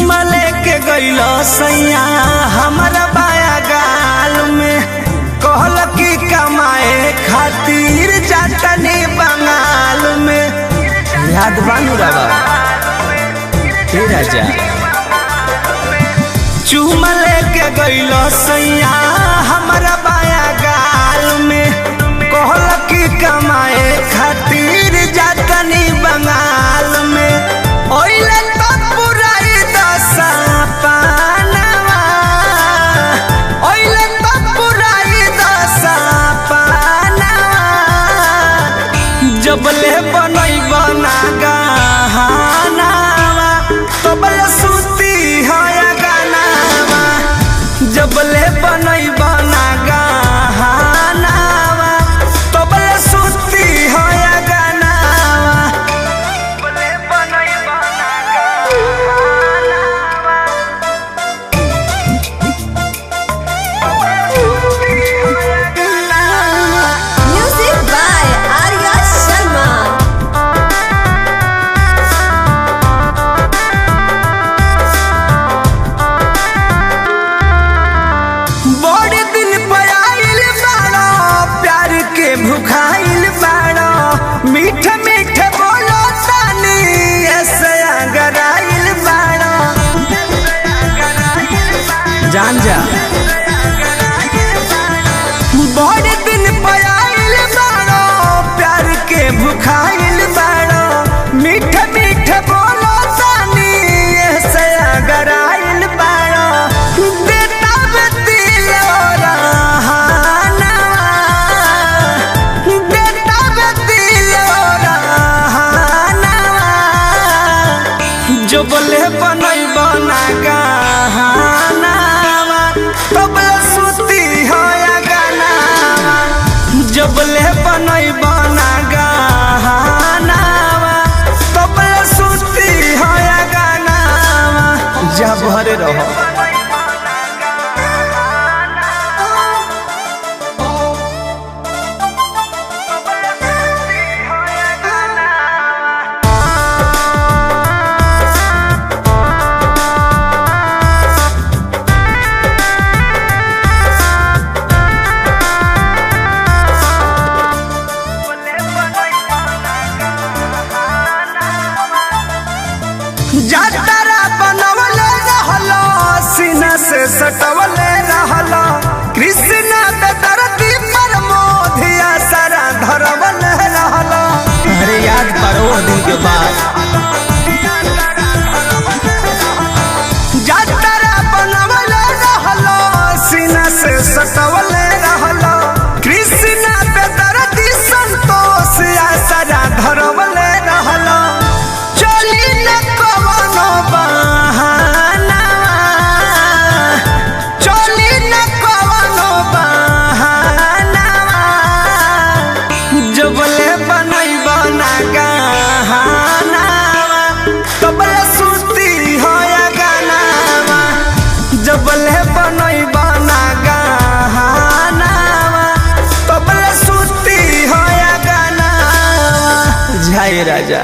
चुमा लेके गइलो सैया हमारा बाया गाल में, कहल की कमाए खातिर जातनी बंगाल में। याद बानू रवा हे राजा, चुमा लेके गइलो सैया हमारा बाया गाल में, कहल की कमाए खातिर जातनी बंगाल में। ओइले तो पुराई दशा पानवा, ओइले तो पुराई दशा पानवा, जबले बनई बना गहनावा तबले सुती है गानावा, जबले बनई बना गहनावा तबले सुती है गानावा, जबले बनई बना गहनावा Music by Arya Sharma. बड़े दिन पे आइल बाड़ो, प्यार के भुखाइल बाड़ो, मीठ मीठ बोलो तानी ऐसे अगराइल बाड़ो। जान जा बड़े दिन पे आइल बाड़ो, प्यार के भुखाइल बाड़ो, मीठ मीठ बोलो तानी ऐसे अगराइल बाड़ो। बेटा बेतिल रहानवा, बेटा बेतिल रहानवा, जो बोले बनई बना गहनावा तबले सुती है गानावा, जबले बनई बना गहनावा तबले सुती है गानावा। जा भरे रहो जातरा बनवले रहलो, सीना से सटवले रहलो, कृष्ण बेदर्दी प्रमोदिया सारा धरवले रहलो। अरे याद करो वो दिन के बाद, जातरा बनवले रहलो, सीना से सटवले रहलो, कृष्ण बेदर्दी संतोष या सारा धरवले रहलो। चली न कवनो बहानावा, चली न कवनो बहानावा, जबले बनई बना गहनावा तबले सुती है गानावा, जबले बनई बना गहनावा तबले सुती है गानावा। जय राजा।